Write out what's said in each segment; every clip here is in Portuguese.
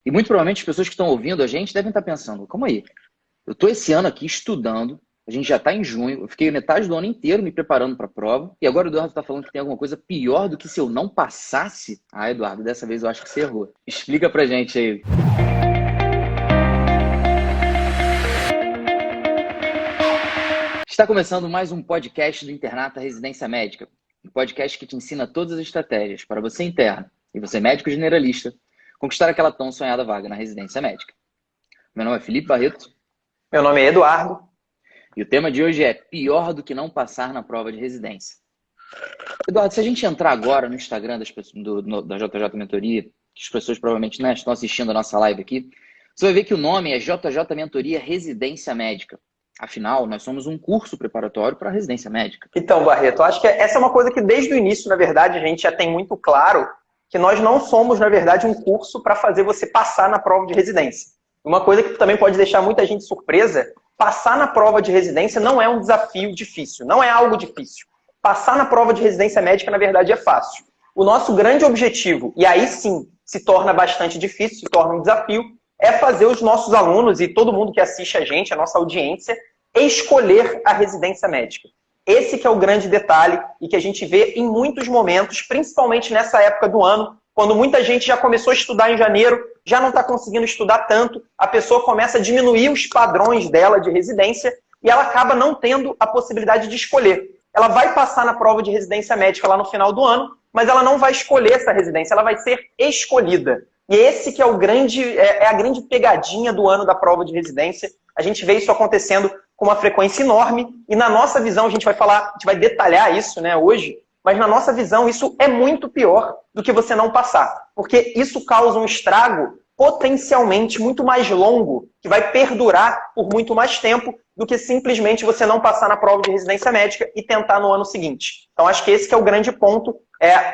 E muito provavelmente as pessoas que estão ouvindo a gente devem estar pensando, calma aí, eu estou esse ano aqui estudando, a gente já está em junho, eu fiquei metade do ano inteiro me preparando para a prova, e agora o Eduardo está falando que tem alguma coisa pior do que se eu não passasse? Ah, Eduardo, dessa vez eu acho que você errou. Explica pra gente aí. Está começando mais um podcast do Internato Residência Médica, um podcast que te ensina todas as estratégias para você interno e você médico generalista conquistar aquela tão sonhada vaga na residência médica. Meu nome é Felipe Barreto. Meu nome é Eduardo. E o tema de hoje é pior do que não passar na prova de residência. Eduardo, se a gente entrar agora no Instagram da JJ Mentoria, que as pessoas provavelmente estão assistindo a nossa live aqui, você vai ver que o nome é JJ Mentoria Residência Médica. Afinal, nós somos um curso preparatório para a residência médica. Então, Barreto, acho que essa é uma coisa que desde o início, na verdade, a gente já tem muito claro que nós não somos, na verdade, um curso para fazer você passar na prova de residência. Uma coisa que também pode deixar muita gente surpresa, passar na prova de residência não é um desafio difícil, não é algo difícil. Passar na prova de residência médica, na verdade, é fácil. O nosso grande objetivo, e aí sim se torna bastante difícil, se torna um desafio, é fazer os nossos alunos e todo mundo que assiste a gente, a nossa audiência, escolher a residência médica. Esse que é o grande detalhe e que a gente vê em muitos momentos, principalmente nessa época do ano, quando muita gente já começou a estudar em janeiro, já não está conseguindo estudar tanto, a pessoa começa a diminuir os padrões dela de residência e ela acaba não tendo a possibilidade de escolher. Ela vai passar na prova de residência médica lá no final do ano, mas ela não vai escolher essa residência, ela vai ser escolhida. E esse que é a grande pegadinha do ano da prova de residência. A gente vê isso acontecendo com uma frequência enorme e na nossa visão, a gente vai detalhar isso, né, hoje, mas na nossa visão isso é muito pior do que você não passar, porque isso causa um estrago potencialmente muito mais longo, que vai perdurar por muito mais tempo do que simplesmente você não passar na prova de residência médica e tentar no ano seguinte. Então acho que esse que é o grande ponto.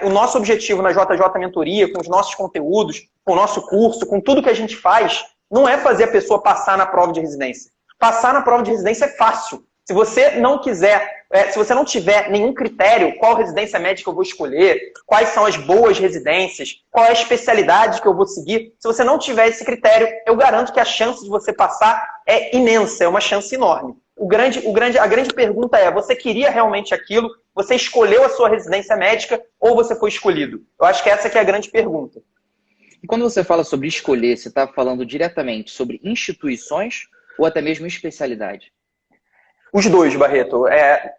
O nosso objetivo na JJ Mentoria, com os nossos conteúdos, com o nosso curso, com tudo que a gente faz, não é fazer a pessoa passar na prova de residência. Passar na prova de residência é fácil. Se você não quiser, se você não tiver nenhum critério, qual residência médica eu vou escolher, quais são as boas residências, qual é a especialidade que eu vou seguir, se você não tiver esse critério, eu garanto que a chance de você passar é imensa, é uma chance enorme. A grande pergunta é, você queria realmente aquilo? Você escolheu a sua residência médica ou você foi escolhido? Eu acho que essa que é a grande pergunta. E quando você fala sobre escolher, você está falando diretamente sobre instituições ou até mesmo especialidade? Os dois, Barreto.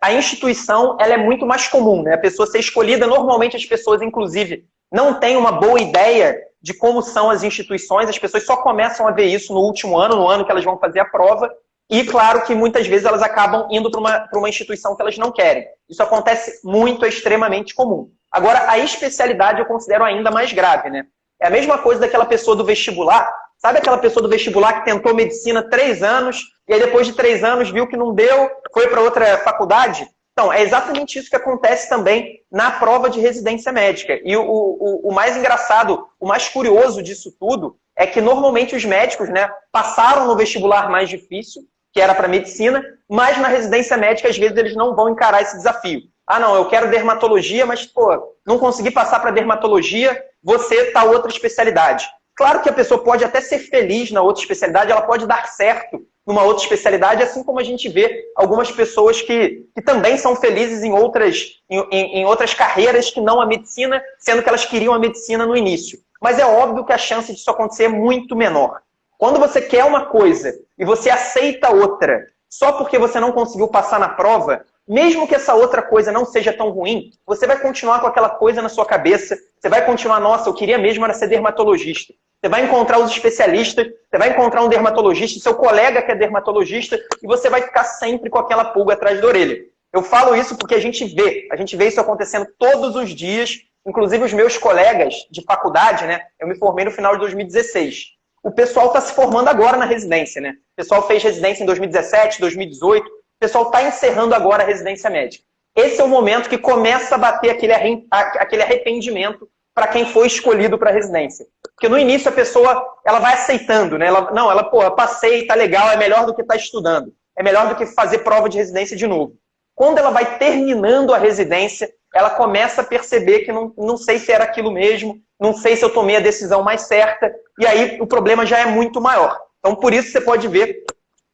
A instituição ela é muito mais comum, né? A pessoa ser escolhida, normalmente as pessoas, inclusive, não têm uma boa ideia de como são as instituições, as pessoas só começam a ver isso no último ano, no ano que elas vão fazer a prova, e claro que muitas vezes elas acabam indo para uma instituição que elas não querem. Isso acontece muito, é extremamente comum. Agora, a especialidade eu considero ainda mais grave, né? É a mesma coisa daquela pessoa do vestibular. Sabe aquela pessoa do vestibular que tentou medicina 3 anos e aí depois de 3 anos viu que não deu, foi para outra faculdade? Então, é exatamente isso que acontece também na prova de residência médica. E o mais engraçado, o mais curioso disso tudo é que normalmente os médicos, né, passaram no vestibular mais difícil, que era para medicina, mas na residência médica às vezes eles não vão encarar esse desafio. Ah, não, eu quero dermatologia, mas pô, não consegui passar para dermatologia, você tá outra especialidade. Claro que a pessoa pode até ser feliz na outra especialidade, ela pode dar certo numa outra especialidade, assim como a gente vê algumas pessoas que também são felizes em outras carreiras que não a medicina, sendo que elas queriam a medicina no início. Mas é óbvio que a chance disso acontecer é muito menor. Quando você quer uma coisa e você aceita outra só porque você não conseguiu passar na prova, mesmo que essa outra coisa não seja tão ruim, você vai continuar com aquela coisa na sua cabeça, você vai continuar, nossa, eu queria mesmo era ser dermatologista. Você vai encontrar os especialistas, você vai encontrar um dermatologista, seu colega que é dermatologista, e você vai ficar sempre com aquela pulga atrás da orelha. Eu falo isso porque a gente vê isso acontecendo todos os dias, inclusive os meus colegas de faculdade, né? Eu me formei no final de 2016. O pessoal está se formando agora na residência, né? O pessoal fez residência em 2017, 2018, o pessoal está encerrando agora a residência médica. Esse é o momento que começa a bater aquele arrependimento para quem foi escolhido para a residência. Porque no início a pessoa ela vai aceitando, né? Ela passei, tá legal, é melhor do que estar estudando. É melhor do que fazer prova de residência de novo. Quando ela vai terminando a residência, ela começa a perceber que não sei se era aquilo mesmo, não sei se eu tomei a decisão mais certa, e aí o problema já é muito maior. Então, por isso você pode ver,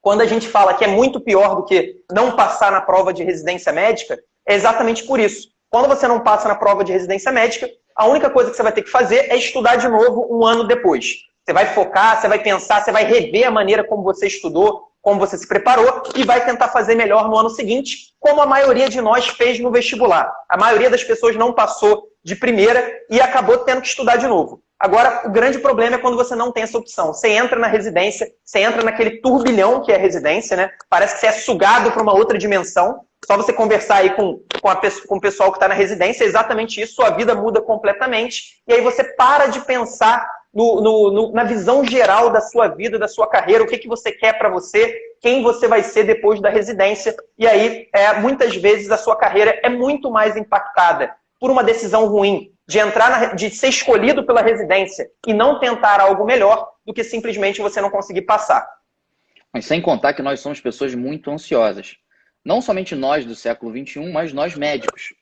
quando a gente fala que é muito pior do que não passar na prova de residência médica, é exatamente por isso. Quando você não passa na prova de residência médica, a única coisa que você vai ter que fazer é estudar de novo um ano depois. Você vai focar, você vai pensar, você vai rever a maneira como você estudou, como você se preparou e vai tentar fazer melhor no ano seguinte, como a maioria de nós fez no vestibular. A maioria das pessoas não passou de primeira e acabou tendo que estudar de novo. Agora, o grande problema é quando você não tem essa opção. Você entra na residência, você entra naquele turbilhão que é a residência, né? Parece que você é sugado para uma outra dimensão. Só você conversar aí com o pessoal que está na residência, é exatamente isso, sua vida muda completamente. E aí você para de pensar na visão geral da sua vida, da sua carreira, o que você quer para você, quem você vai ser depois da residência. E aí, muitas vezes, a sua carreira é muito mais impactada por uma decisão ruim, de ser escolhido pela residência e não tentar algo melhor do que simplesmente você não conseguir passar. Mas sem contar que nós somos pessoas muito ansiosas. Não somente nós do século XXI, mas nós médicos.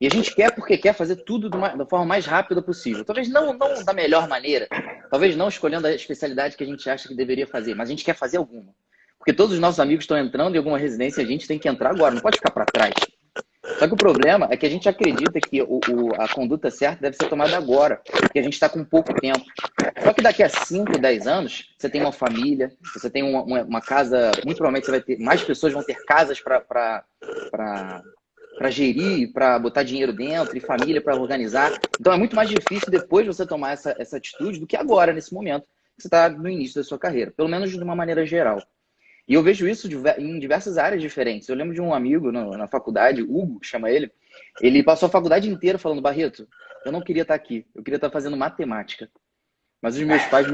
E a gente quer porque quer fazer tudo da forma mais rápida possível. Talvez não da melhor maneira, talvez não escolhendo a especialidade que a gente acha que deveria fazer, mas a gente quer fazer alguma. Porque todos os nossos amigos estão entrando em alguma residência e a gente tem que entrar agora, não pode ficar para trás. Só que o problema é que a gente acredita que a conduta certa deve ser tomada agora, porque a gente está com pouco tempo. Só que daqui a 5, 10 anos, você tem uma família, você tem uma casa, muito provavelmente você vai ter, mais pessoas vão ter casas para gerir, para botar dinheiro dentro, e família para organizar. Então é muito mais difícil depois você tomar essa atitude do que agora, nesse momento, que você está no início da sua carreira, pelo menos de uma maneira geral. E eu vejo isso em diversas áreas diferentes. Eu lembro de um amigo na faculdade, Hugo, chama ele passou a faculdade inteira falando: Barreto, eu não queria estar aqui, eu queria estar fazendo matemática. Mas os meus pais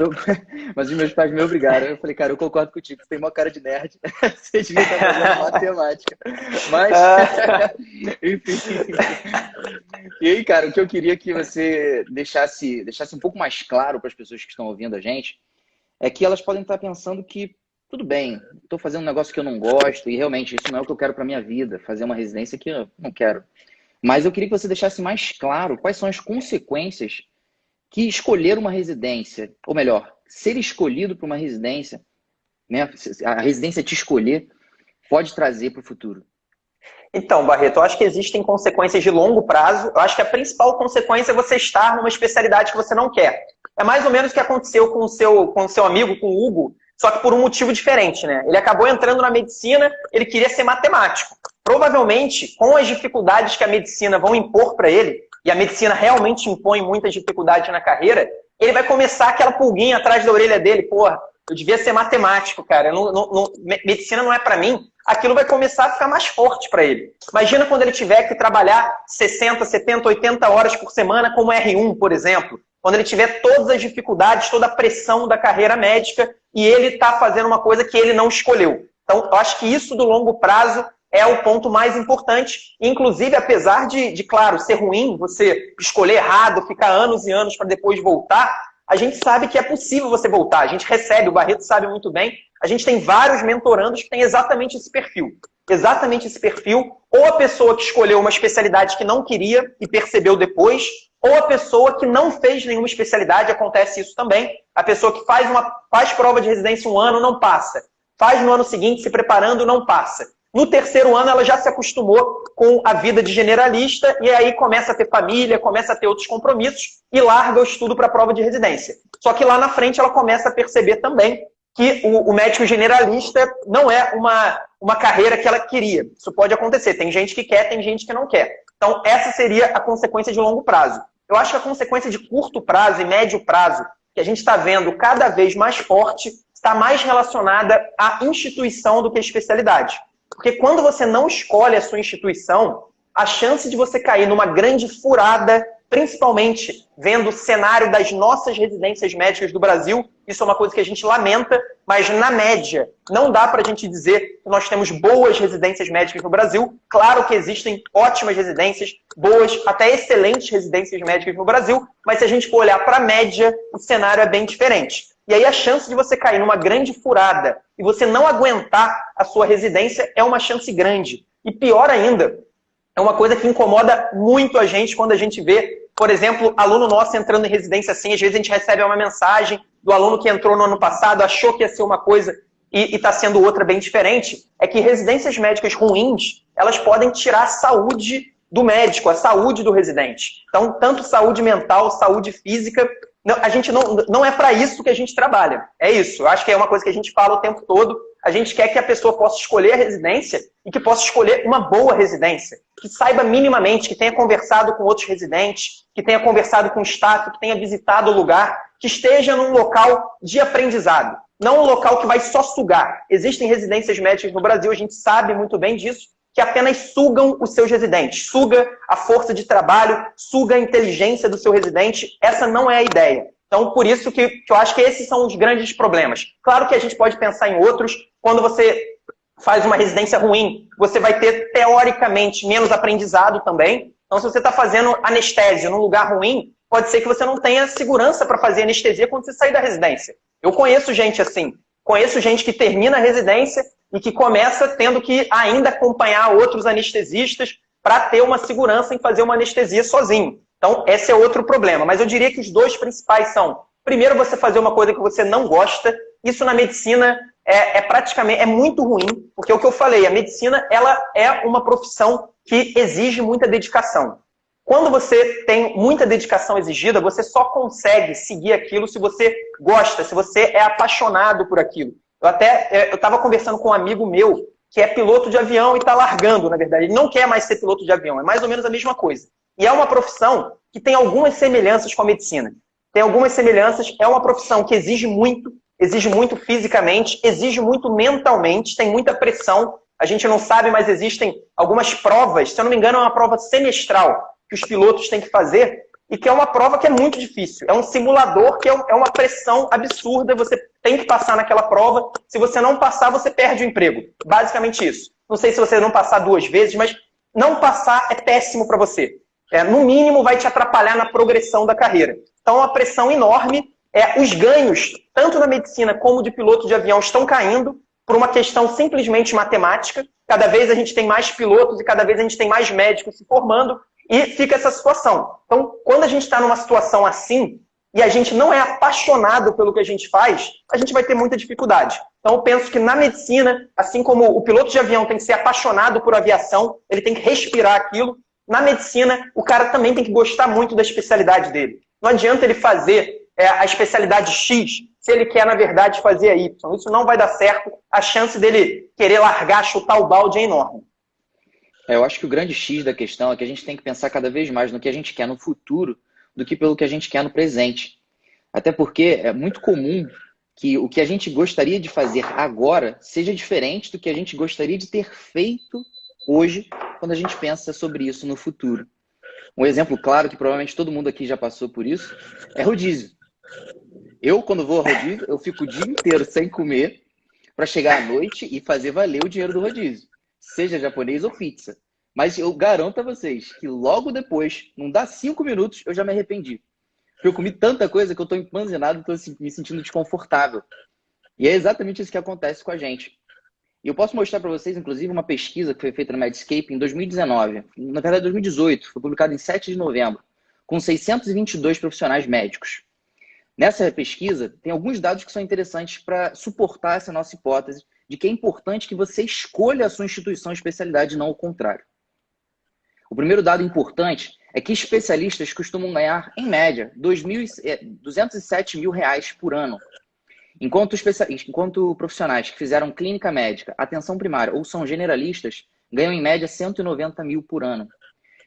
me obrigaram. Eu falei: cara, eu concordo contigo, você tem uma cara de nerd, você devia estar fazendo matemática. Mas, enfim. E aí, cara, o que eu queria que você deixasse um pouco mais claro para as pessoas que estão ouvindo a gente é que elas podem estar pensando que tudo bem, estou fazendo um negócio que eu não gosto e realmente isso não é o que eu quero para minha vida, fazer uma residência que eu não quero. Mas eu queria que você deixasse mais claro quais são as consequências que escolher uma residência, ou melhor, ser escolhido para uma residência, né, a residência te escolher, pode trazer para o futuro. Então, Barreto, eu acho que existem consequências de longo prazo. Eu acho que a principal consequência é você estar numa especialidade que você não quer. É mais ou menos o que aconteceu com o seu amigo, com o Hugo, só que por um motivo diferente, né? Ele acabou entrando na medicina, ele queria ser matemático. Provavelmente, com as dificuldades que a medicina vão impor para ele, e a medicina realmente impõe muitas dificuldades na carreira, ele vai começar aquela pulguinha atrás da orelha dele: porra, eu devia ser matemático, cara, medicina não é para mim. Aquilo vai começar a ficar mais forte para ele. Imagina quando ele tiver que trabalhar 60, 70, 80 horas por semana como R1, por exemplo. Quando ele tiver todas as dificuldades, toda a pressão da carreira médica e ele está fazendo uma coisa que ele não escolheu. Então, eu acho que isso do longo prazo é o ponto mais importante. Inclusive, apesar de claro, ser ruim, você escolher errado, ficar anos e anos para depois voltar, a gente sabe que é possível você voltar. A gente recebe, o Barreto sabe muito bem, a gente tem vários mentorandos que têm exatamente esse perfil. Exatamente esse perfil, ou a pessoa que escolheu uma especialidade que não queria e percebeu depois, ou a pessoa que não fez nenhuma especialidade, acontece isso também. A pessoa que faz prova de residência um ano, não passa. Faz no ano seguinte, se preparando, não passa. No terceiro ano, ela já se acostumou com a vida de generalista e aí começa a ter família, começa a ter outros compromissos e larga o estudo para a prova de residência. Só que lá na frente ela começa a perceber também que o médico generalista não é uma carreira que ela queria. Isso pode acontecer. Tem gente que quer, tem gente que não quer. Então, essa seria a consequência de longo prazo. Eu acho que a consequência de curto prazo e médio prazo, que a gente está vendo cada vez mais forte, está mais relacionada à instituição do que à especialidade. Porque quando você não escolhe a sua instituição, a chance de você cair numa grande furada, principalmente vendo o cenário das nossas residências médicas do Brasil, isso é uma coisa que a gente lamenta, mas na média, não dá para a gente dizer que nós temos boas residências médicas no Brasil. Claro que existem ótimas residências, boas, até excelentes residências médicas no Brasil, mas se a gente for olhar para a média, o cenário é bem diferente. E aí a chance de você cair numa grande furada e você não aguentar a sua residência é uma chance grande. E pior ainda, é uma coisa que incomoda muito a gente quando a gente vê, por exemplo, aluno nosso entrando em residência assim. Às vezes a gente recebe uma mensagem do aluno que entrou no ano passado, achou que ia ser uma coisa e está sendo outra bem diferente. É que residências médicas ruins, elas podem tirar a saúde do médico, a saúde do residente. Então, tanto saúde mental, saúde física, a gente não é para isso que a gente trabalha. É isso. Eu acho que é uma coisa que a gente fala o tempo todo. A gente quer que a pessoa possa escolher a residência e que possa escolher uma boa residência. Que saiba minimamente, que tenha conversado com outros residentes, que tenha conversado com o staff, que tenha visitado o lugar, que esteja num local de aprendizado. Não um local que vai só sugar. Existem residências médicas no Brasil, a gente sabe muito bem disso, que apenas sugam os seus residentes. Suga a força de trabalho, suga a inteligência do seu residente. Essa não é a ideia. Então, por isso que eu acho que esses são os grandes problemas. Claro que a gente pode pensar em outros. Quando você faz uma residência ruim, você vai ter, teoricamente, menos aprendizado também. Então, se você está fazendo anestesia num lugar ruim, pode ser que você não tenha segurança para fazer anestesia quando você sair da residência. Eu conheço gente assim. Conheço gente que termina a residência e que começa tendo que ainda acompanhar outros anestesistas para ter uma segurança em fazer uma anestesia sozinho. Então, esse é outro problema. Mas eu diria que os dois principais são, primeiro, você fazer uma coisa que você não gosta. Isso na medicina é muito ruim, porque é o que eu falei, a medicina ela é uma profissão que exige muita dedicação. Quando você tem muita dedicação exigida, você só consegue seguir aquilo se você gosta, se você é apaixonado por aquilo. Eu estava conversando com um amigo meu que é piloto de avião e está largando, na verdade. Ele não quer mais ser piloto de avião, é mais ou menos a mesma coisa. E é uma profissão que tem algumas semelhanças com a medicina. Tem algumas semelhanças, é uma profissão que exige muito fisicamente, exige muito mentalmente, tem muita pressão. A gente não sabe, mas existem algumas provas, se eu não me engano, é uma prova semestral que os pilotos têm que fazer e que é uma prova que é muito difícil. É um simulador que é uma pressão absurda, você tem que passar naquela prova. Se você não passar, você perde o emprego. Basicamente isso. Não sei se você não passar 2 vezes, mas não passar é péssimo para você. No mínimo, vai te atrapalhar na progressão da carreira. Então, é uma pressão enorme. Os ganhos, tanto na medicina como de piloto de avião, estão caindo por uma questão simplesmente matemática. Cada vez a gente tem mais pilotos e cada vez a gente tem mais médicos se formando e fica essa situação. Então, quando a gente está numa situação assim e a gente não é apaixonado pelo que a gente faz, a gente vai ter muita dificuldade. Então, eu penso que na medicina, assim como o piloto de avião tem que ser apaixonado por aviação, ele tem que respirar aquilo, na medicina, o cara também tem que gostar muito da especialidade dele. Não adianta ele fazer a especialidade X se ele quer, na verdade, fazer a Y. Isso não vai dar certo. A chance dele querer largar, chutar o balde é enorme. Eu acho que o grande X da questão é que a gente tem que pensar cada vez mais no que a gente quer no futuro do que pelo que a gente quer no presente. Até porque é muito comum que o que a gente gostaria de fazer agora seja diferente do que a gente gostaria de ter feito hoje, quando a gente pensa sobre isso no futuro. Um exemplo claro, que provavelmente todo mundo aqui já passou por isso, é rodízio. Eu, quando vou ao rodízio, eu fico o dia inteiro sem comer para chegar à noite e fazer valer o dinheiro do rodízio. Seja japonês ou pizza. Mas eu garanto a vocês que logo depois, não dá 5 minutos, eu já me arrependi. Porque eu comi tanta coisa que eu estou empanzinado, estou me sentindo desconfortável. E é exatamente isso que acontece com a gente. E eu posso mostrar para vocês, inclusive, uma pesquisa que foi feita na Medscape em 2019. Na verdade, 2018. Foi publicada em 7 de novembro. Com 622 profissionais médicos. Nessa pesquisa, tem alguns dados que são interessantes para suportar essa nossa hipótese de que é importante que você escolha a sua instituição de especialidade e não o contrário. O primeiro dado importante é que especialistas costumam ganhar, em média, R$207 mil por ano. Enquanto profissionais que fizeram clínica médica, atenção primária ou são generalistas, ganham em média 190 mil por ano.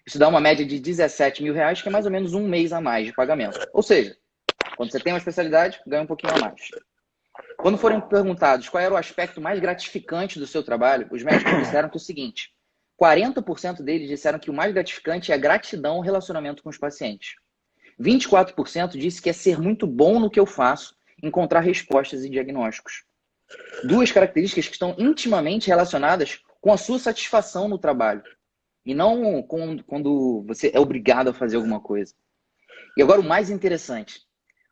Isso dá uma média de R$17 mil, que é mais ou menos um mês a mais de pagamento. Ou seja, quando você tem uma especialidade, ganha um pouquinho a mais. Quando forem perguntados qual era o aspecto mais gratificante do seu trabalho, os médicos disseram que é o seguinte: 40% deles disseram que o mais gratificante é a gratidão ao relacionamento com os pacientes. 24% disse que é ser muito bom no que eu faço, encontrar respostas e diagnósticos. 2 características que estão intimamente relacionadas com a sua satisfação no trabalho. E não quando você é obrigado a fazer alguma coisa. E agora o mais interessante.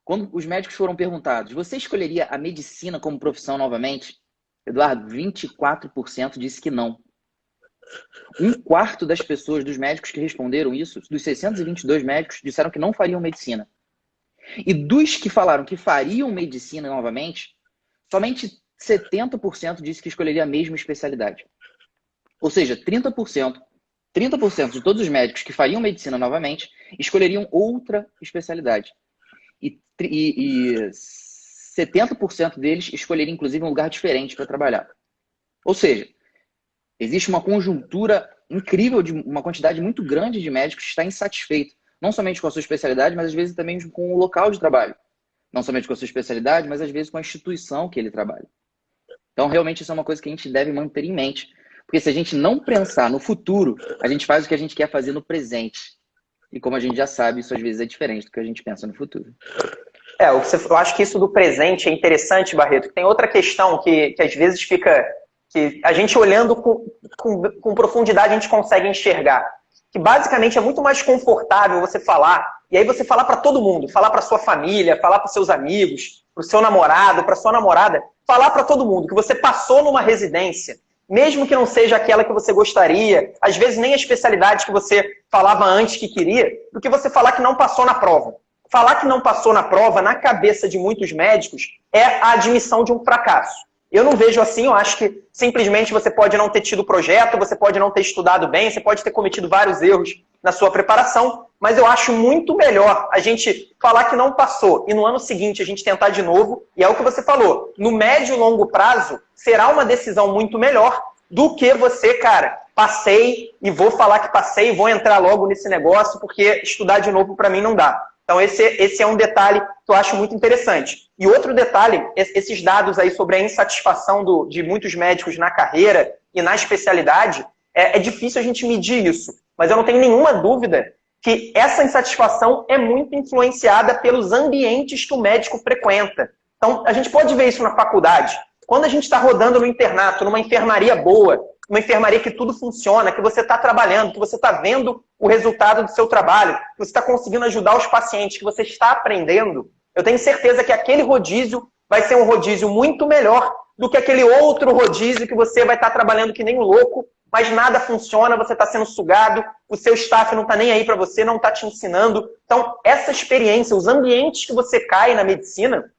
Quando os médicos foram perguntados, você escolheria a medicina como profissão novamente? Eduardo, 24% disse que não. Um quarto das pessoas, dos médicos que responderam isso, dos 622 médicos, disseram que não fariam medicina. E dos que falaram que fariam medicina novamente, somente 70% disse que escolheria a mesma especialidade. Ou seja, 30% de todos os médicos que fariam medicina novamente escolheriam outra especialidade. E 70% deles escolheriam, inclusive, um lugar diferente para trabalhar. Ou seja, existe uma conjuntura incrível de uma quantidade muito grande de médicos que está insatisfeito, não somente com a sua especialidade, mas às vezes também com o local de trabalho. Não somente com a sua especialidade, mas às vezes com a instituição que ele trabalha. Então, realmente, isso é uma coisa que a gente deve manter em mente. Porque se a gente não pensar no futuro, a gente faz o que a gente quer fazer no presente. E como a gente já sabe, isso às vezes é diferente do que a gente pensa no futuro. Eu acho que isso do presente é interessante, Barreto. Tem outra questão que às vezes fica... que a gente olhando com profundidade a gente consegue enxergar. Que basicamente é muito mais confortável você falar, e aí você falar para todo mundo, falar para sua família, falar para seus amigos, para o seu namorado, para sua namorada, falar para todo mundo que você passou numa residência, mesmo que não seja aquela que você gostaria, às vezes nem a especialidade que você falava antes que queria, do que você falar que não passou na prova. Falar que não passou na prova, na cabeça de muitos médicos, é a admissão de um fracasso. Eu não vejo assim, eu acho que simplesmente você pode não ter tido projeto, você pode não ter estudado bem, você pode ter cometido vários erros na sua preparação, mas eu acho muito melhor a gente falar que não passou e no ano seguinte a gente tentar de novo, e é o que você falou, no médio e longo prazo será uma decisão muito melhor do que você, cara, passei e vou falar que passei e vou entrar logo nesse negócio porque estudar de novo para mim não dá. Então esse é um detalhe que eu acho muito interessante. E outro detalhe, esses dados aí sobre a insatisfação de muitos médicos na carreira e na especialidade, é difícil a gente medir isso. Mas eu não tenho nenhuma dúvida que essa insatisfação é muito influenciada pelos ambientes que o médico frequenta. Então a gente pode ver isso na faculdade. Quando a gente está rodando no internato, numa enfermaria boa, uma enfermaria que tudo funciona, que você está trabalhando, que você está vendo o resultado do seu trabalho, que você está conseguindo ajudar os pacientes, que você está aprendendo, eu tenho certeza que aquele rodízio vai ser um rodízio muito melhor do que aquele outro rodízio que você vai estar trabalhando que nem um louco, mas nada funciona, você está sendo sugado, o seu staff não está nem aí para você, não está te ensinando. Então, essa experiência, os ambientes que você cai na medicina,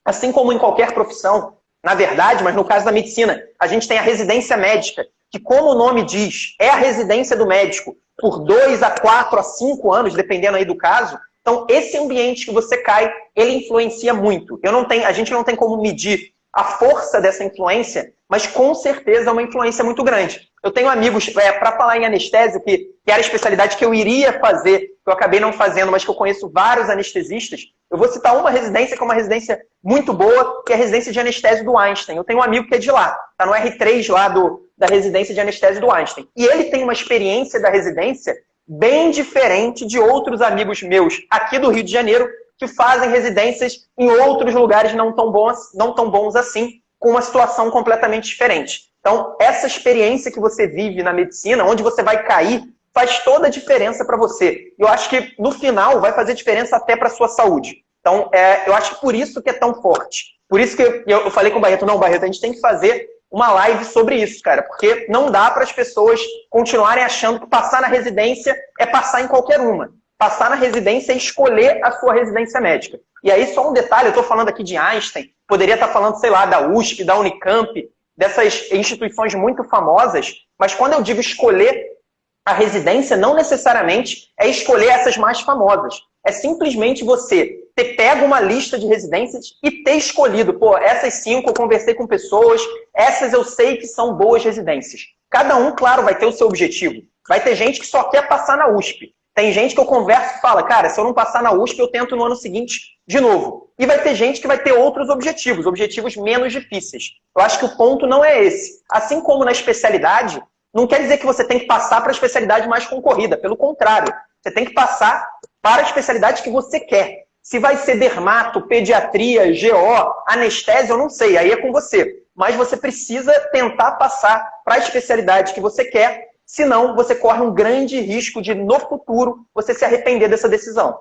assim como em qualquer profissão, na verdade, mas no caso da medicina, a gente tem a residência médica, que como o nome diz, é a residência do médico por 2 a 4 a 5 anos, dependendo aí do caso. Então, esse ambiente que você cai, ele influencia muito. A gente não tem como medir a força dessa influência, mas com certeza é uma influência muito grande. Eu tenho amigos, para falar em anestésio, que era a especialidade que eu iria fazer, que eu acabei não fazendo, mas que eu conheço vários anestesistas. Eu vou citar uma residência que é uma residência muito boa, que é a residência de anestésio do Einstein. Eu tenho um amigo que é de lá, está no R3 lá da residência de anestésio do Einstein. E ele tem uma experiência da residência bem diferente de outros amigos meus aqui do Rio de Janeiro, que fazem residências em outros lugares não tão bons assim, com uma situação completamente diferente. Então, essa experiência que você vive na medicina, onde você vai cair, faz toda a diferença para você. Eu acho que, no final, vai fazer diferença até para a sua saúde. Então, eu acho que por isso que é tão forte. Por isso que eu falei com o Barreto, não, Barreto, a gente tem que fazer uma live sobre isso, cara, porque não dá para as pessoas continuarem achando que passar na residência é passar em qualquer uma. Passar na residência é escolher a sua residência médica. E aí, só um detalhe, eu estou falando aqui de Einstein, poderia estar falando, sei lá, da USP, da Unicamp, dessas instituições muito famosas, mas quando eu digo escolher a residência, não necessariamente é escolher essas mais famosas. É simplesmente você ter pego uma lista de residências e ter escolhido, pô, essas 5 eu conversei com pessoas, essas eu sei que são boas residências. Cada um, claro, vai ter o seu objetivo. Vai ter gente que só quer passar na USP. Tem gente que eu converso e fala, cara, se eu não passar na USP, eu tento no ano seguinte de novo. E vai ter gente que vai ter outros objetivos menos difíceis. Eu acho que o ponto não é esse. Assim como na especialidade, não quer dizer que você tem que passar para a especialidade mais concorrida. Pelo contrário, você tem que passar para a especialidade que você quer. Se vai ser dermato, pediatria, GO, anestésio, eu não sei, aí é com você. Mas você precisa tentar passar para a especialidade que você quer, senão você corre um grande risco de, no futuro, você se arrepender dessa decisão.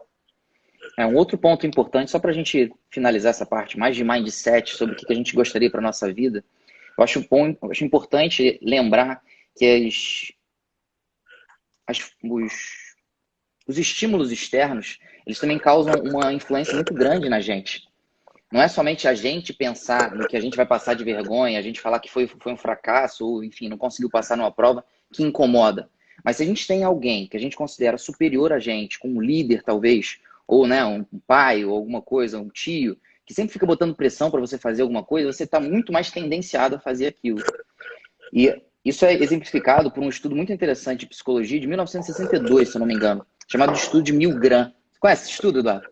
Um outro ponto importante, só para a gente finalizar essa parte mais de mindset, sobre o que a gente gostaria para a nossa vida, eu acho importante lembrar que os estímulos externos, eles também causam uma influência muito grande na gente. Não é somente a gente pensar no que a gente vai passar de vergonha, a gente falar que foi um fracasso, ou enfim, não conseguiu passar numa prova, que incomoda. Mas se a gente tem alguém que a gente considera superior a gente, como um líder talvez, ou né, um pai, ou alguma coisa, um tio, que sempre fica botando pressão para você fazer alguma coisa, você está muito mais tendenciado a fazer aquilo. E isso é exemplificado por um estudo muito interessante de psicologia de 1962, se eu não me engano, chamado de estudo de Milgram. Você conhece esse estudo, Eduardo?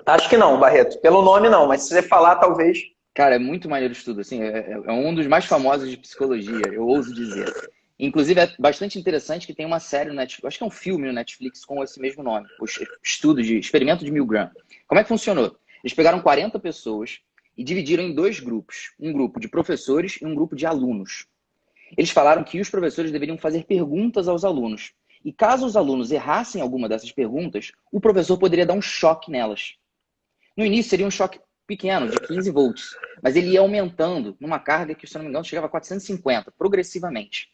Acho que não, Barreto. Pelo nome não, mas se você falar, talvez. Cara, é muito maneiro o estudo. Assim, é um dos mais famosos de psicologia, eu ouso dizer. Inclusive, é bastante interessante que tem uma série no Netflix, acho que é um filme no Netflix com esse mesmo nome, o estudo de experimento de Milgram. Como é que funcionou? Eles pegaram 40 pessoas e dividiram em 2 grupos. Um grupo de professores e um grupo de alunos. Eles falaram que os professores deveriam fazer perguntas aos alunos. E caso os alunos errassem alguma dessas perguntas, o professor poderia dar um choque nelas. No início seria um choque pequeno, de 15 volts, mas ele ia aumentando numa carga que, se não me engano, chegava a 450, progressivamente.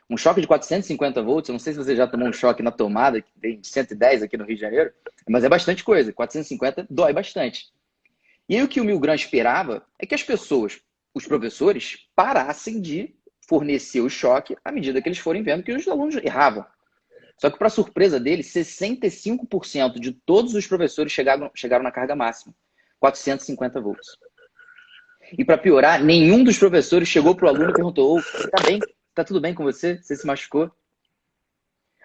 Um choque de 450 volts, eu não sei se você já tomou um choque na tomada, que tem 110 aqui no Rio de Janeiro, mas é bastante coisa, 450 dói bastante. E aí o que o Milgram esperava é que as pessoas, os professores, parassem de fornecer o choque à medida que eles forem vendo que os alunos erravam. Só que, para surpresa dele, 65% de todos os professores chegaram na carga máxima, 450 volts. E para piorar, nenhum dos professores chegou para o aluno e perguntou: você está bem? Está tudo bem com você? Você se machucou?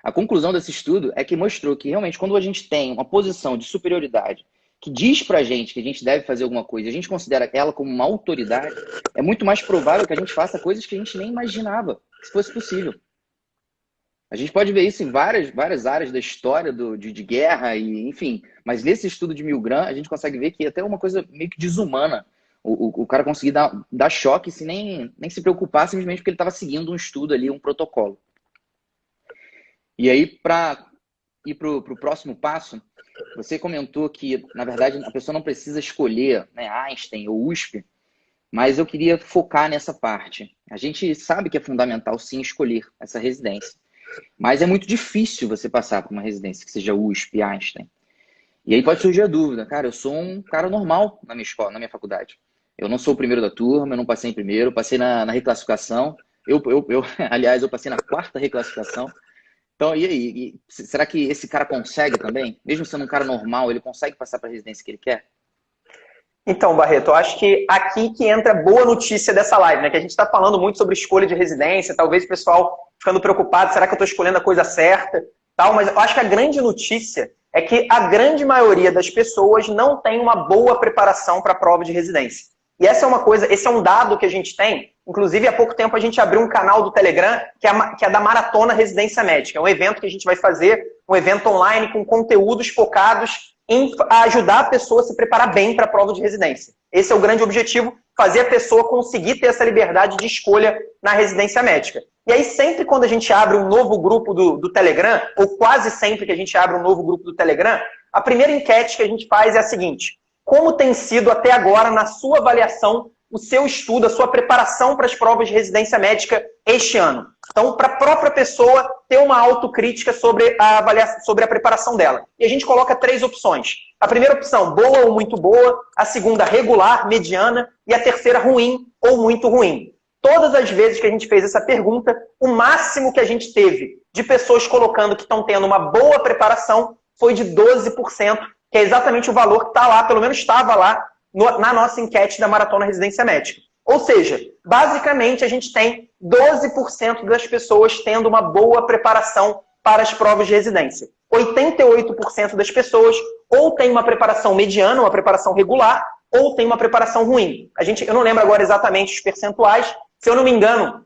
A conclusão desse estudo é que mostrou que realmente quando a gente tem uma posição de superioridade que diz para a gente que a gente deve fazer alguma coisa e a gente considera ela como uma autoridade, é muito mais provável que a gente faça coisas que a gente nem imaginava que fosse possível. A gente pode ver isso em várias áreas da história de guerra, e enfim. Mas nesse estudo de Milgram, a gente consegue ver que é até uma coisa meio que desumana. O cara conseguir dar choque sem nem se preocupar, simplesmente porque ele estava seguindo um estudo ali, um protocolo. E aí, para ir para o próximo passo, você comentou que, na verdade, a pessoa não precisa escolher, né, Einstein ou USP, mas eu queria focar nessa parte. A gente sabe que é fundamental, sim, escolher essa residência. Mas é muito difícil você passar por uma residência que seja USP, Einstein. E aí pode surgir a dúvida: cara, eu sou um cara normal na minha escola, na minha faculdade. Eu não sou o primeiro da turma, eu não passei em primeiro, eu passei na reclassificação. Aliás, eu passei na 4ª reclassificação. Então, e aí? Será que esse cara consegue também? Mesmo sendo um cara normal, ele consegue passar para a residência que ele quer? Então, Barreto, eu acho que aqui que entra a boa notícia dessa live, né? Que a gente está falando muito sobre escolha de residência, talvez o pessoal ficando preocupado, será que eu estou escolhendo a coisa certa? Tal, mas eu acho que a grande notícia é que a grande maioria das pessoas não tem uma boa preparação para a prova de residência. E essa é uma coisa, esse é um dado que a gente tem. Inclusive, há pouco tempo a gente abriu um canal do Telegram que é da Maratona Residência Médica. É um evento que a gente vai fazer, um evento online com conteúdos focados em ajudar a pessoa a se preparar bem para a prova de residência. Esse é o grande objetivo, fazer a pessoa conseguir ter essa liberdade de escolha na residência médica. E aí, sempre quando a gente abre um novo grupo do Telegram, ou quase sempre que a gente abre um novo grupo do Telegram, a primeira enquete que a gente faz é a seguinte: como tem sido até agora, na sua avaliação, o seu estudo, a sua preparação para as provas de residência médica este ano? Então, para a própria pessoa ter uma autocrítica sobre a preparação dela. E a gente coloca 3 opções. A primeira opção, boa ou muito boa. A segunda, regular, mediana. E a terceira, ruim ou muito ruim. Todas as vezes que a gente fez essa pergunta, o máximo que a gente teve de pessoas colocando que estão tendo uma boa preparação foi de 12%, que é exatamente o valor que está lá, pelo menos estava lá, na nossa enquete da Maratona Residência Médica. Ou seja, basicamente a gente tem 12% das pessoas tendo uma boa preparação para as provas de residência. 88% das pessoas ou tem uma preparação mediana, uma preparação regular, ou tem uma preparação ruim. Eu não lembro agora exatamente os percentuais, se eu não me engano,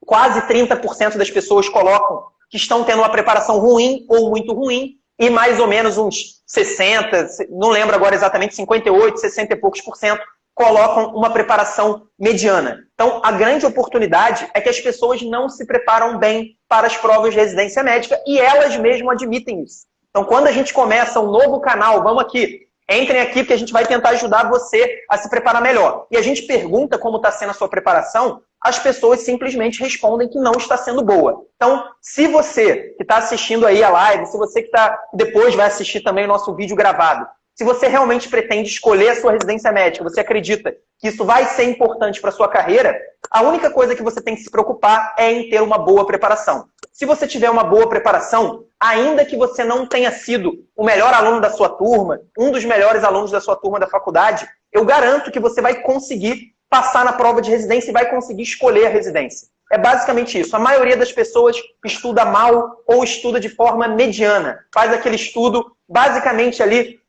quase 30% das pessoas colocam que estão tendo uma preparação ruim ou muito ruim, e mais ou menos uns 60, não lembro agora exatamente, 58, 60 e poucos por cento, colocam uma preparação mediana. Então, a grande oportunidade é que as pessoas não se preparam bem para as provas de residência médica e elas mesmas admitem isso. Então, quando a gente começa um novo canal, vamos aqui, Entrem aqui porque a gente vai tentar ajudar você a se preparar melhor. E a gente pergunta como está sendo a sua preparação, as pessoas simplesmente respondem que não está sendo boa. Então, se você que está assistindo aí a live, se você que depois vai assistir também o nosso vídeo gravado, se você realmente pretende escolher a sua residência médica, você acredita que isso vai ser importante para a sua carreira, a única coisa que você tem que se preocupar é em ter uma boa preparação. Se você tiver uma boa preparação, ainda que você não tenha sido o melhor aluno da sua turma, um dos melhores alunos da sua turma da faculdade, eu garanto que você vai conseguir passar na prova de residência e vai conseguir escolher a residência. É basicamente isso. A maioria das pessoas estuda mal ou estuda de forma mediana. Faz aquele estudo basicamente ali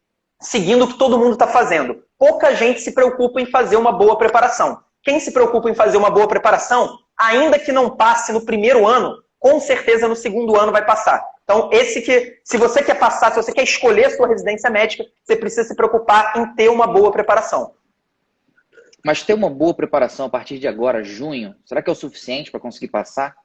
seguindo o que todo mundo está fazendo. Pouca gente se preocupa em fazer uma boa preparação. Quem se preocupa em fazer uma boa preparação, ainda que não passe no primeiro ano, com certeza no segundo ano vai passar. Então, se você quer passar, se você quer escolher a sua residência médica, você precisa se preocupar em ter uma boa preparação. Mas ter uma boa preparação a partir de agora, junho, será que é o suficiente para conseguir passar?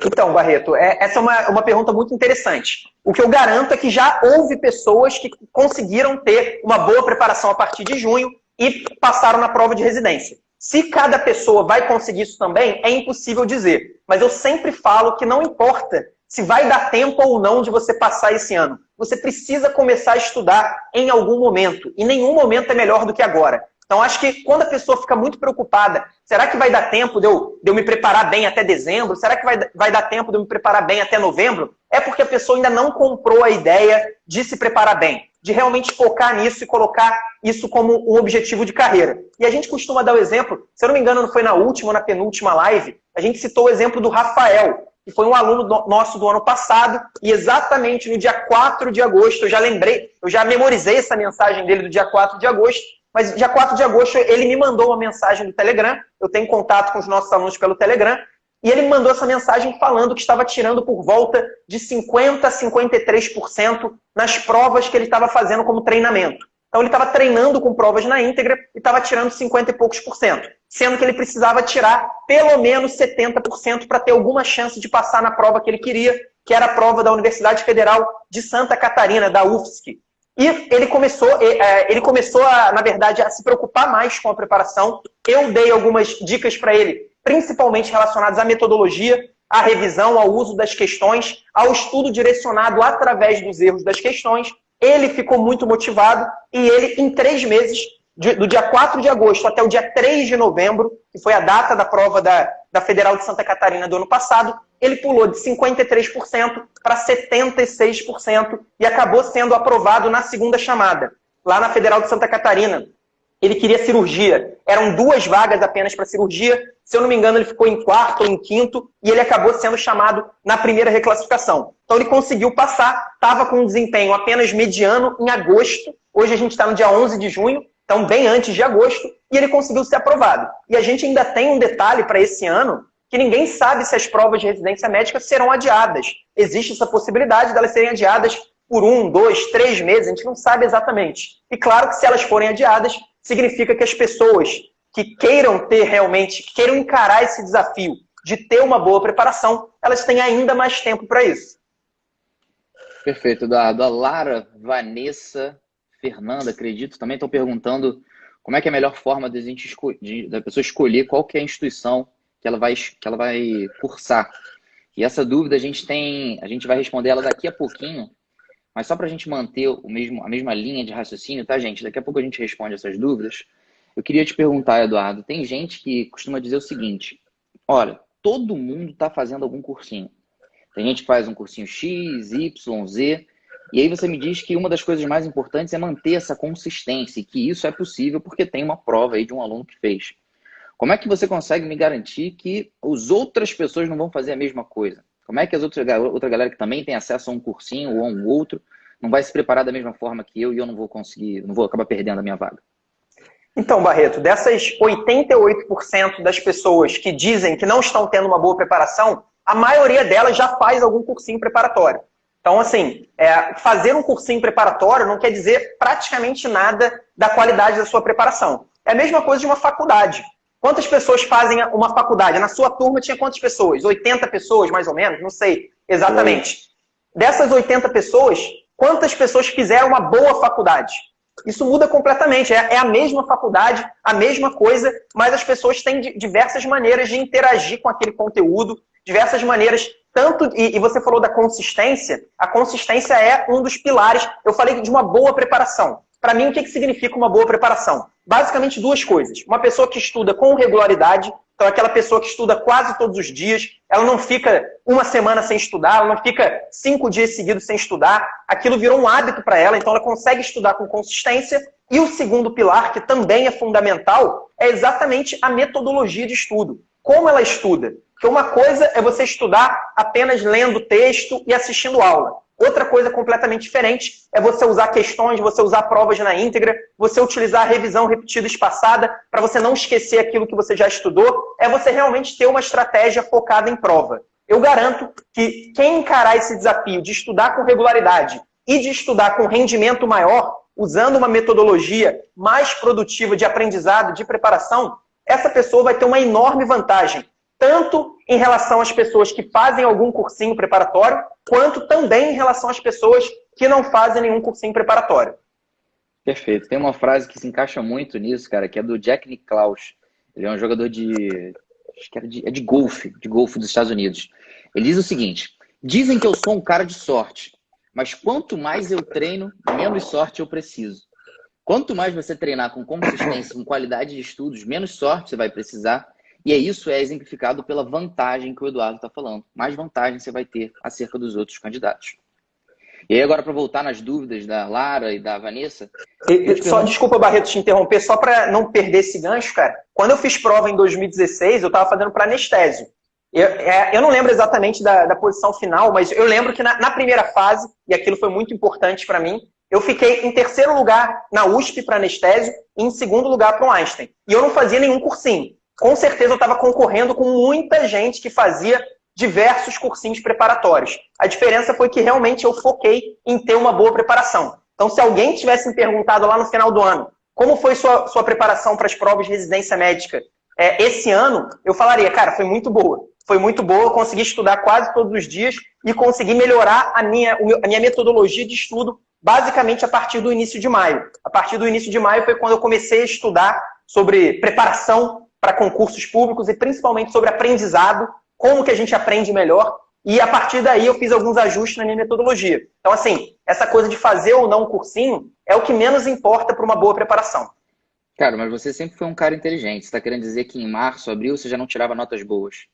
Então, Barreto, essa é uma pergunta muito interessante. O que eu garanto é que já houve pessoas que conseguiram ter uma boa preparação a partir de junho e passaram na prova de residência. Se cada pessoa vai conseguir isso também, é impossível dizer. Mas eu sempre falo que não importa se vai dar tempo ou não de você passar esse ano. Você precisa começar a estudar em algum momento. E nenhum momento é melhor do que agora. Então, acho que quando a pessoa fica muito preocupada, será que vai dar tempo de eu me preparar bem até dezembro? Será que vai dar tempo de eu me preparar bem até novembro? É porque a pessoa ainda não comprou a ideia de se preparar bem, de realmente focar nisso e colocar isso como um objetivo de carreira. E a gente costuma dar o exemplo, se eu não me engano, não foi na última ou na penúltima live, a gente citou o exemplo do Rafael, que foi um aluno nosso do ano passado, e exatamente no dia 4 de agosto, eu já memorizei essa mensagem dele do dia 4 de agosto, mas dia 4 de agosto ele me mandou uma mensagem do Telegram, eu tenho contato com os nossos alunos pelo Telegram, e ele me mandou essa mensagem falando que estava tirando por volta de 50% a 53% nas provas que ele estava fazendo como treinamento. Então ele estava treinando com provas na íntegra e estava tirando 50 e poucos por cento, sendo que ele precisava tirar pelo menos 70% para ter alguma chance de passar na prova que ele queria, que era a prova da Universidade Federal de Santa Catarina, da UFSC. E ele começou, na verdade, a se preocupar mais com a preparação. Eu dei algumas dicas para ele, principalmente relacionadas à metodologia, à revisão, ao uso das questões, ao estudo direcionado através dos erros das questões. Ele ficou muito motivado e ele, em 3 meses, do dia 4 de agosto até o dia 3 de novembro, que foi a data da prova da Federal de Santa Catarina do ano passado, ele pulou de 53% para 76% e acabou sendo aprovado na segunda chamada, lá na Federal de Santa Catarina. Ele queria cirurgia. Eram 2 vagas apenas para cirurgia. Se eu não me engano, ele ficou em 4º ou em 5º e ele acabou sendo chamado na primeira reclassificação. Então ele conseguiu passar, estava com um desempenho apenas mediano em agosto. Hoje a gente está no dia 11 de junho, então bem antes de agosto, e ele conseguiu ser aprovado. E a gente ainda tem um detalhe para esse ano, que ninguém sabe se as provas de residência médica serão adiadas. Existe essa possibilidade delas serem adiadas por 1, 2, 3 meses, a gente não sabe exatamente. E claro que se elas forem adiadas, significa que as pessoas que queiram ter realmente, que queiram encarar esse desafio de ter uma boa preparação, elas têm ainda mais tempo para isso. Perfeito, Eduardo. A Lara, Vanessa, Fernanda, acredito, também estão perguntando como é que é a melhor forma da pessoa escolher qual que é a instituição que ela vai cursar. E essa dúvida a gente vai responder ela daqui a pouquinho, mas só para a gente manter a mesma linha de raciocínio, tá, gente? Daqui a pouco a gente responde essas dúvidas. Eu queria te perguntar, Eduardo, tem gente que costuma dizer o seguinte, olha, todo mundo está fazendo algum cursinho. Tem gente que faz um cursinho X, Y, Z, e aí você me diz que uma das coisas mais importantes é manter essa consistência, e que isso é possível porque tem uma prova aí de um aluno que fez. Como é que você consegue me garantir que as outras pessoas não vão fazer a mesma coisa? Como é que outra galera que também tem acesso a um cursinho ou a um outro não vai se preparar da mesma forma que eu e eu não vou acabar perdendo a minha vaga? Então, Barreto, dessas 88% das pessoas que dizem que não estão tendo uma boa preparação, a maioria delas já faz algum cursinho preparatório. Então, assim, fazer um cursinho preparatório não quer dizer praticamente nada da qualidade da sua preparação. É a mesma coisa de uma faculdade. Quantas pessoas fazem uma faculdade? Na sua turma tinha quantas pessoas? 80 pessoas, mais ou menos? Não sei exatamente. Dessas 80 pessoas, quantas pessoas fizeram uma boa faculdade. Isso muda completamente. É a mesma faculdade, a mesma coisa, mas as pessoas têm diversas maneiras de interagir com aquele conteúdo, diversas maneiras, e você falou da consistência, a consistência é um dos pilares. Eu falei de uma boa preparação. Para mim, o que significa uma boa preparação? Basicamente duas coisas. Uma pessoa que estuda com regularidade, então aquela pessoa que estuda quase todos os dias, ela não fica uma semana sem estudar, ela não fica 5 dias seguidos sem estudar, aquilo virou um hábito para ela, então ela consegue estudar com consistência. E o segundo pilar, que também é fundamental, é exatamente a metodologia de estudo. Como ela estuda? Porque uma coisa é você estudar apenas lendo texto e assistindo aula. Outra coisa completamente diferente é você usar questões, você usar provas na íntegra, você utilizar a revisão repetida e espaçada para você não esquecer aquilo que você já estudou, é você realmente ter uma estratégia focada em prova. Eu garanto que quem encarar esse desafio de estudar com regularidade e de estudar com rendimento maior, usando uma metodologia mais produtiva de aprendizado, de preparação, essa pessoa vai ter uma enorme vantagem, tanto em relação às pessoas que fazem algum cursinho preparatório, quanto também em relação às pessoas que não fazem nenhum cursinho preparatório. Perfeito. Tem uma frase que se encaixa muito nisso, cara, que é do Jack Nicklaus. Ele é um jogador acho que é de golfe dos Estados Unidos. Ele diz o seguinte: dizem que eu sou um cara de sorte, mas quanto mais eu treino, menos sorte eu preciso. Quanto mais você treinar com consistência, com qualidade de estudos, menos sorte você vai precisar. E isso é exemplificado pela vantagem que o Eduardo está falando. Mais vantagem você vai ter acerca dos outros candidatos. E aí agora, para voltar nas dúvidas da Lara e da Vanessa... Desculpa, Barreto, te interromper, só para não perder esse gancho, cara. Quando eu fiz prova em 2016, eu estava fazendo para anestésio. Eu não lembro exatamente da posição final, mas eu lembro que na primeira fase, e aquilo foi muito importante para mim, eu fiquei em terceiro lugar na USP para anestésio e em segundo lugar para o Einstein. E eu não fazia nenhum cursinho. Com certeza eu estava concorrendo com muita gente que fazia diversos cursinhos preparatórios. A diferença foi que realmente eu foquei em ter uma boa preparação. Então, se alguém tivesse me perguntado lá no final do ano como foi sua preparação para as provas de residência médica esse ano, eu falaria, cara, foi muito boa. Foi muito boa, eu consegui estudar quase todos os dias e consegui melhorar a minha metodologia de estudo basicamente a partir do início de maio. A partir do início de maio foi quando eu comecei a estudar sobre preparação para concursos públicos e principalmente sobre aprendizado, como que a gente aprende melhor, e a partir daí eu fiz alguns ajustes na minha metodologia. Então, assim, essa coisa de fazer ou não um cursinho é o que menos importa para uma boa preparação. Cara, mas você sempre foi um cara inteligente. Você está querendo dizer que em março, abril, você já não tirava notas boas?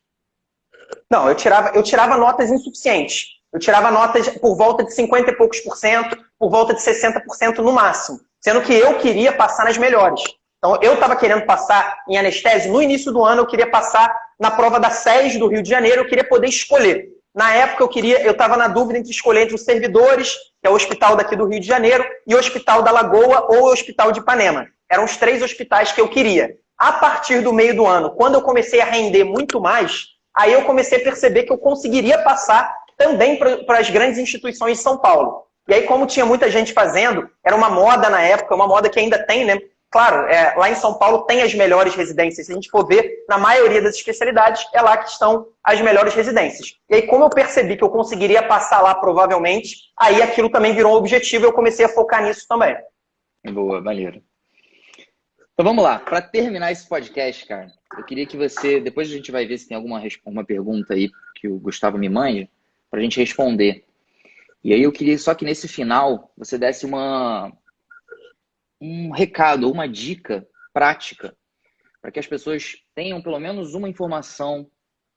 Não, eu tirava notas insuficientes. Eu tirava notas por volta de 50 e poucos %, por volta de 60% no máximo, sendo que eu queria passar nas melhores. Então, eu estava querendo passar em anestésio. No início do ano, eu queria passar na prova da SES do Rio de Janeiro. Eu queria poder escolher. Na época, eu estava na dúvida entre escolher entre os servidores, que é o hospital daqui do Rio de Janeiro, e o hospital da Lagoa ou o hospital de Ipanema. Eram os 3 hospitais que eu queria. A partir do meio do ano, quando eu comecei a render muito mais, aí eu comecei a perceber que eu conseguiria passar também para as grandes instituições de São Paulo. E aí, como tinha muita gente fazendo, era uma moda na época, uma moda que ainda tem, né? Claro, lá em São Paulo tem as melhores residências. Se a gente for ver, na maioria das especialidades, é lá que estão as melhores residências. E aí, como eu percebi que eu conseguiria passar lá provavelmente, aí aquilo também virou um objetivo e eu comecei a focar nisso também. Boa, maneiro. Então vamos lá. Para terminar esse podcast, cara, eu queria que você, depois a gente vai ver se tem alguma pergunta aí que o Gustavo me mande, para a gente responder. E aí eu queria só que nesse final você desse um recado, uma dica prática para que as pessoas tenham pelo menos uma informação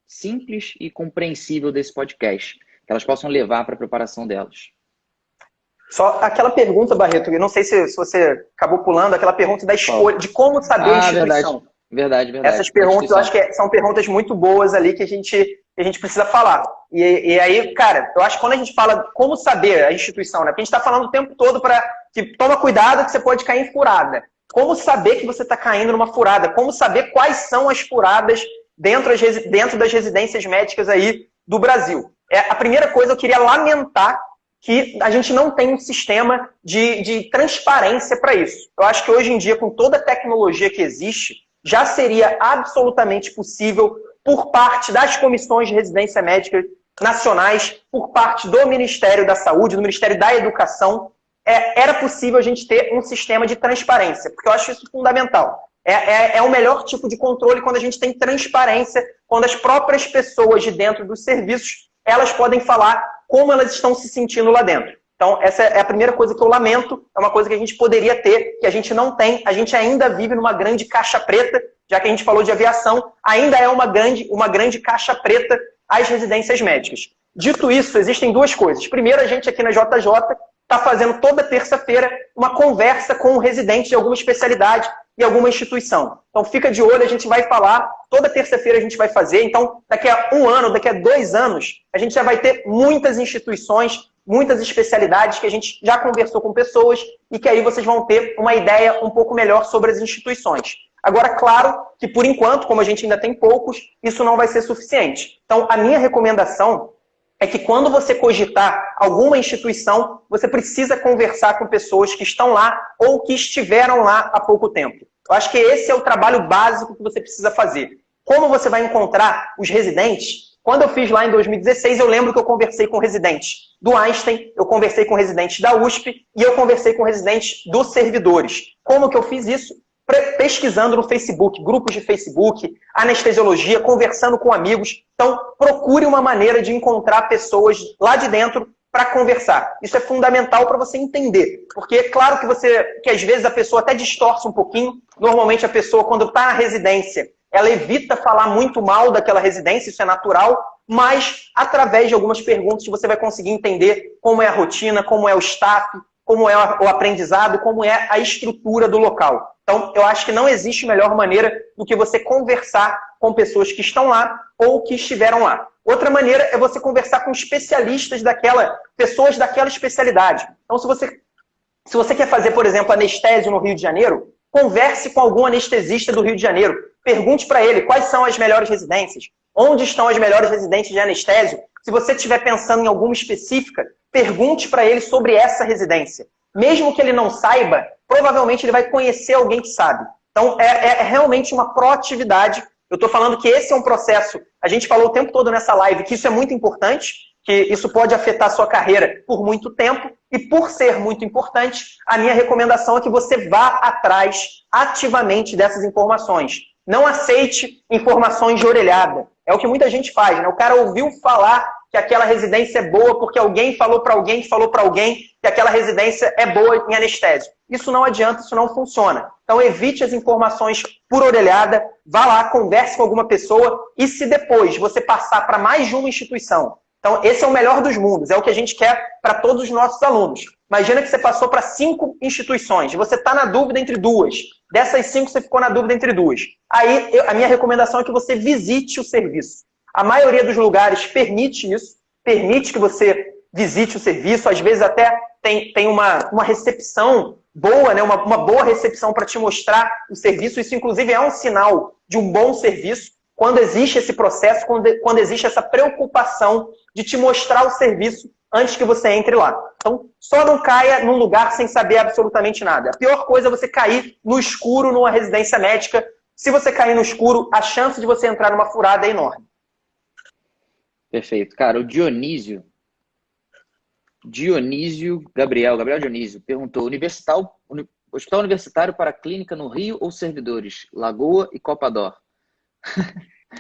simples e compreensível desse podcast, que elas possam levar para a preparação delas. Só aquela pergunta, Barreto, eu não sei se você acabou pulando, aquela pergunta da escolha, de como saber a instituição. Verdade. Essas perguntas, eu acho que são perguntas muito boas ali que a gente precisa falar. E aí, cara, eu acho que quando a gente fala como saber a instituição, né? Porque a gente está falando o tempo todo para que toma cuidado que você pode cair em furada. Como saber que você está caindo numa furada? Como saber quais são as furadas dentro das residências médicas aí do Brasil? A primeira coisa, eu queria lamentar que a gente não tem um sistema de transparência para isso. Eu acho que hoje em dia, com toda a tecnologia que existe, já seria absolutamente possível, por parte das comissões de residência médica nacionais por parte do Ministério da Saúde, do Ministério da Educação, era possível a gente ter um sistema de transparência, porque eu acho isso fundamental. É o melhor tipo de controle quando a gente tem transparência, quando as próprias pessoas de dentro dos serviços, elas podem falar como elas estão se sentindo lá dentro. Então, essa é a primeira coisa que eu lamento, é uma coisa que a gente poderia ter, que a gente não tem, a gente ainda vive numa grande caixa preta, já que a gente falou de aviação, ainda é uma grande caixa preta as residências médicas. Dito isso, existem duas coisas. Primeiro, a gente aqui na JJ está fazendo toda terça-feira uma conversa com um residente de alguma especialidade e alguma instituição. Então fica de olho, a gente vai falar, toda terça-feira a gente vai fazer, então daqui a 1 ano, daqui a 2 anos, a gente já vai ter muitas instituições, muitas especialidades que a gente já conversou com pessoas e que aí vocês vão ter uma ideia um pouco melhor sobre as instituições. Agora, claro que por enquanto, como a gente ainda tem poucos, isso não vai ser suficiente. Então a minha recomendação é que quando você cogitar alguma instituição, você precisa conversar com pessoas que estão lá ou que estiveram lá há pouco tempo. Eu acho que esse é o trabalho básico que você precisa fazer. Como você vai encontrar os residentes? Quando eu fiz lá em 2016, eu lembro que eu conversei com residentes do Einstein, eu conversei com residentes da USP e eu conversei com residentes dos servidores. Como que eu fiz isso? Pesquisando no Facebook, grupos de Facebook, anestesiologia, conversando com amigos. Então, procure uma maneira de encontrar pessoas lá de dentro para conversar. Isso é fundamental para você entender. Porque é claro que às vezes a pessoa até distorce um pouquinho. Normalmente a pessoa, quando está na residência, ela evita falar muito mal daquela residência, isso é natural, mas através de algumas perguntas você vai conseguir entender como é a rotina, como é o staff, como é o aprendizado, como é a estrutura do local. Então, eu acho que não existe melhor maneira do que você conversar com pessoas que estão lá ou que estiveram lá. Outra maneira é você conversar com especialistas pessoas daquela especialidade. Então, se você quer fazer, por exemplo, anestésio no Rio de Janeiro, converse com algum anestesista do Rio de Janeiro. Pergunte para ele quais são as melhores residências, onde estão as melhores residências de anestésio. Se você estiver pensando em alguma específica, pergunte para ele sobre essa residência. Mesmo que ele não saiba, provavelmente ele vai conhecer alguém que sabe. Então, é realmente uma proatividade. Eu estou falando que esse é um processo, a gente falou o tempo todo nessa live, que isso é muito importante, que isso pode afetar a sua carreira por muito tempo, e por ser muito importante, a minha recomendação é que você vá atrás ativamente dessas informações. Não aceite informações de orelhada. É o que muita gente faz, né? O cara ouviu falar que aquela residência é boa porque alguém falou para alguém que falou para alguém que aquela residência é boa em anestésio. Isso não adianta, isso não funciona. Então evite as informações por orelhada, vá lá, converse com alguma pessoa e se depois você passar para mais de uma instituição. Então esse é o melhor dos mundos, é o que a gente quer para todos os nossos alunos. Imagina que você passou para 5 instituições, você está na dúvida entre 2. Dessas 5 você ficou na dúvida entre 2. Aí a minha recomendação é que você visite o serviço. A maioria dos lugares permite isso, permite que você visite o serviço, às vezes até tem uma recepção boa, né? uma boa recepção para te mostrar o serviço. Isso, inclusive, é um sinal de um bom serviço, quando existe esse processo, quando existe essa preocupação de te mostrar o serviço antes que você entre lá. Então, só não caia num lugar sem saber absolutamente nada. A pior coisa é você cair no escuro numa residência médica. Se você cair no escuro, a chance de você entrar numa furada é enorme. Perfeito. Cara, o Gabriel Dionísio, perguntou, hospital universitário para clínica no Rio ou servidores? Lagoa e Copador.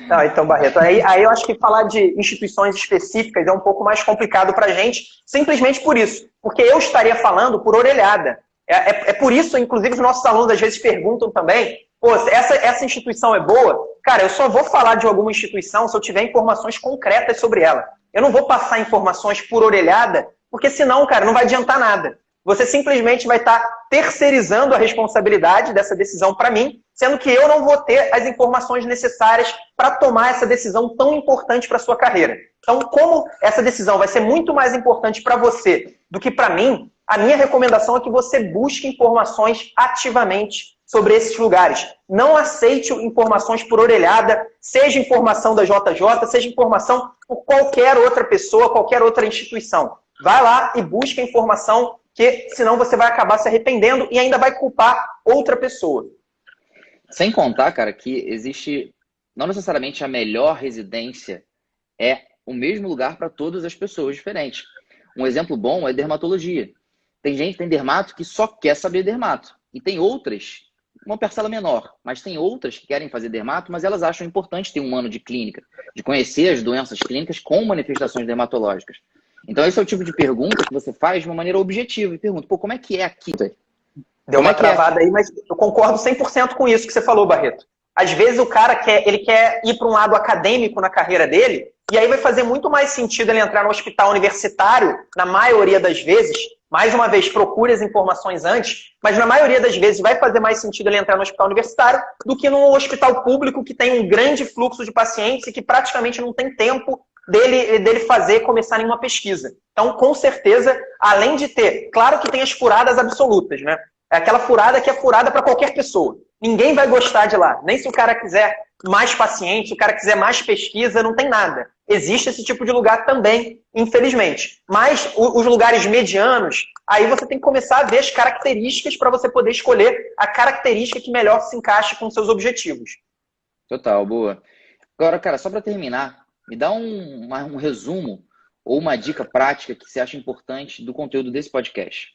Não, então, Barreto, aí eu acho que falar de instituições específicas é um pouco mais complicado para a gente, simplesmente por isso. Porque eu estaria falando por orelhada. É por isso, inclusive, os nossos alunos às vezes perguntam também, pô, essa instituição é boa? Cara, eu só vou falar de alguma instituição se eu tiver informações concretas sobre ela. Eu não vou passar informações por orelhada, porque senão, cara, não vai adiantar nada. Você simplesmente vai estar terceirizando a responsabilidade dessa decisão para mim, sendo que eu não vou ter as informações necessárias para tomar essa decisão tão importante para a sua carreira. Então, como essa decisão vai ser muito mais importante para você do que para mim, a minha recomendação é que você busque informações ativamente sobre esses lugares. Não aceite informações por orelhada, seja informação da JJ, seja informação por qualquer outra pessoa, qualquer outra instituição. Vai lá e busque a informação, que senão você vai acabar se arrependendo e ainda vai culpar outra pessoa. Sem contar, cara, que existe, não necessariamente a melhor residência é o mesmo lugar para todas as pessoas diferentes. Um exemplo bom é dermatologia. Tem dermato que só quer saber dermato. E tem outras, uma parcela menor, mas tem outras que querem fazer dermato, mas elas acham importante ter um ano de clínica, de conhecer as doenças clínicas com manifestações dermatológicas. Então esse é o tipo de pergunta que você faz de uma maneira objetiva. E pergunta, pô, como é que é aqui? Deu uma travada aí, mas eu concordo 100% com isso que você falou, Barreto. Às vezes o cara quer ir para um lado acadêmico na carreira dele, e aí vai fazer muito mais sentido ele entrar no hospital universitário, na maioria das vezes. Mais uma vez, procure as informações antes, mas na maioria das vezes vai fazer mais sentido ele entrar no hospital universitário do que no hospital público que tem um grande fluxo de pacientes e que praticamente não tem tempo dele começar nenhuma pesquisa. Então, com certeza, além de ter, claro que tem as furadas absolutas, né? É aquela furada que é furada para qualquer pessoa. Ninguém vai gostar de lá. Nem se o cara quiser mais paciente, se o cara quiser mais pesquisa, não tem nada. Existe esse tipo de lugar também, infelizmente. Mas os lugares medianos, aí você tem que começar a ver as características para você poder escolher a característica que melhor se encaixe com seus objetivos. Total, boa. Agora, cara, só para terminar, me dá um resumo ou uma dica prática que você acha importante do conteúdo desse podcast.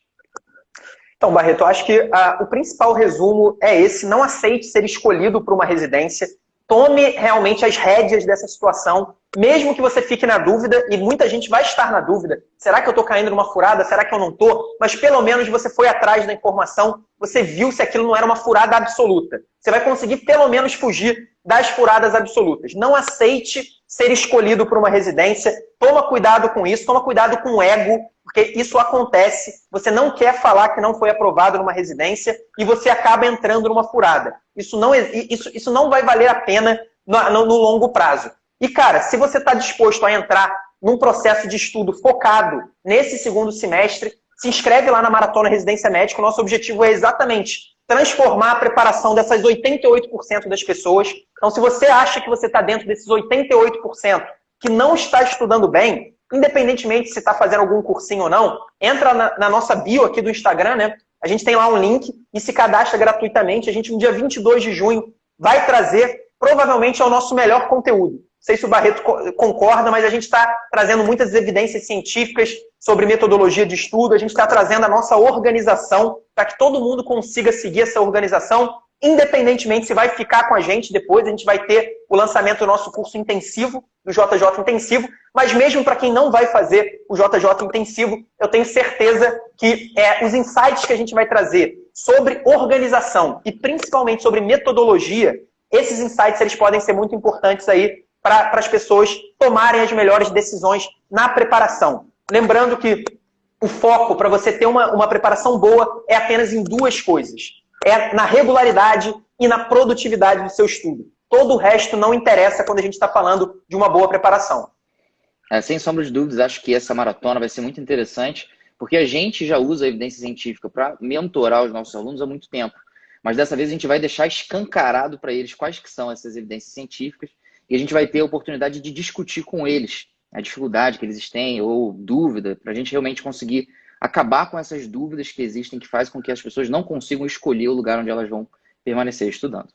Então, Barreto, eu acho que o principal resumo é esse: não aceite ser escolhido por uma residência, tome realmente as rédeas dessa situação, mesmo que você fique na dúvida, e muita gente vai estar na dúvida, será que eu estou caindo numa furada, será que eu não estou? Mas pelo menos você foi atrás da informação, você viu se aquilo não era uma furada absoluta. Você vai conseguir pelo menos fugir das furadas absolutas. Não aceite ser escolhido por uma residência, toma cuidado com isso, toma cuidado com o ego, porque isso acontece, você não quer falar que não foi aprovado numa residência e você acaba entrando numa furada. Isso não vai valer a pena no longo prazo. E, cara, se você está disposto a entrar num processo de estudo focado nesse segundo semestre, se inscreve lá na Maratona Residência Médica. O nosso objetivo é exatamente transformar a preparação dessas 88% das pessoas. Então, se você acha que você está dentro desses 88% que não está estudando bem, independentemente se está fazendo algum cursinho ou não, entra na nossa bio aqui do Instagram, né? A gente tem lá um link e se cadastra gratuitamente. A gente, no dia 22 de junho, vai trazer, provavelmente, o nosso melhor conteúdo. Não sei se o Barreto concorda, mas a gente está trazendo muitas evidências científicas sobre metodologia de estudo. A gente está trazendo a nossa organização para que todo mundo consiga seguir essa organização, independentemente se vai ficar com a gente depois. A gente vai ter o lançamento do nosso curso intensivo, do JJ Intensivo, mas mesmo para quem não vai fazer o JJ Intensivo, eu tenho certeza que os insights que a gente vai trazer sobre organização e principalmente sobre metodologia, esses insights eles podem ser muito importantes aí para as pessoas tomarem as melhores decisões na preparação. Lembrando que o foco para você ter uma preparação boa é apenas em duas coisas. É na regularidade e na produtividade do seu estudo. Todo o resto não interessa quando a gente está falando de uma boa preparação. Sem sombra de dúvidas, acho que essa maratona vai ser muito interessante, porque a gente já usa a evidência científica para mentorar os nossos alunos há muito tempo. Mas dessa vez a gente vai deixar escancarado para eles quais que são essas evidências científicas e a gente vai ter a oportunidade de discutir com eles a dificuldade que eles têm ou dúvida, para a gente realmente conseguir acabar com essas dúvidas que existem, que fazem com que as pessoas não consigam escolher o lugar onde elas vão permanecer estudando.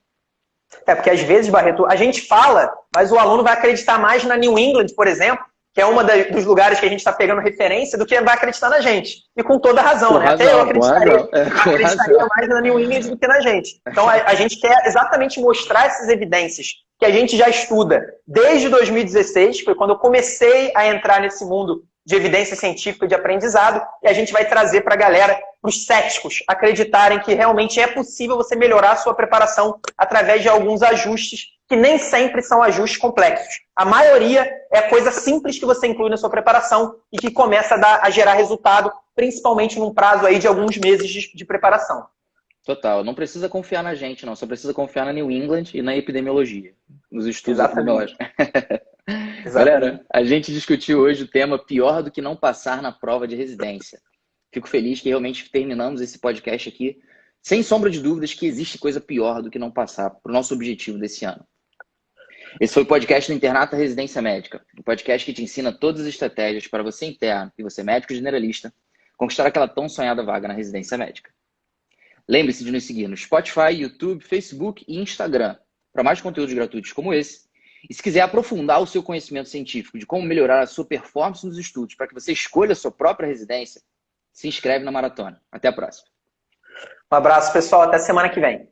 Porque às vezes, Barreto, a gente fala, mas o aluno vai acreditar mais na New England, por exemplo, que é um dos lugares que a gente está pegando referência, do que vai acreditar na gente. E com toda razão, né? Até eu acreditaria mais na New England do que na gente. Então a gente quer exatamente mostrar essas evidências que a gente já estuda desde 2016, foi quando eu comecei a entrar nesse mundo de evidência científica de aprendizado, e a gente vai trazer para a galera, para os céticos, acreditarem que realmente é possível você melhorar a sua preparação através de alguns ajustes que nem sempre são ajustes complexos. A maioria é coisa simples que você inclui na sua preparação e que começa a gerar resultado, principalmente num prazo aí de alguns meses de preparação. Total. Não precisa confiar na gente, não. Só precisa confiar na New England e na epidemiologia, nos estudos epidemiológicos. Galera, a gente discutiu hoje o tema pior do que não passar na prova de residência. Fico feliz que realmente terminamos esse podcast aqui, sem sombra de dúvidas que existe coisa pior do que não passar para o nosso objetivo desse ano. Esse foi o podcast do Internato Residência Médica, o podcast que te ensina todas as estratégias para você interno e você médico generalista conquistar aquela tão sonhada vaga na residência médica. Lembre-se de nos seguir no Spotify, YouTube, Facebook e Instagram para mais conteúdos gratuitos como esse E se quiser aprofundar o seu conhecimento científico de como melhorar a sua performance nos estudos para que você escolha a sua própria residência, se inscreve na maratona. Até a próxima. Um abraço, pessoal. Até semana que vem.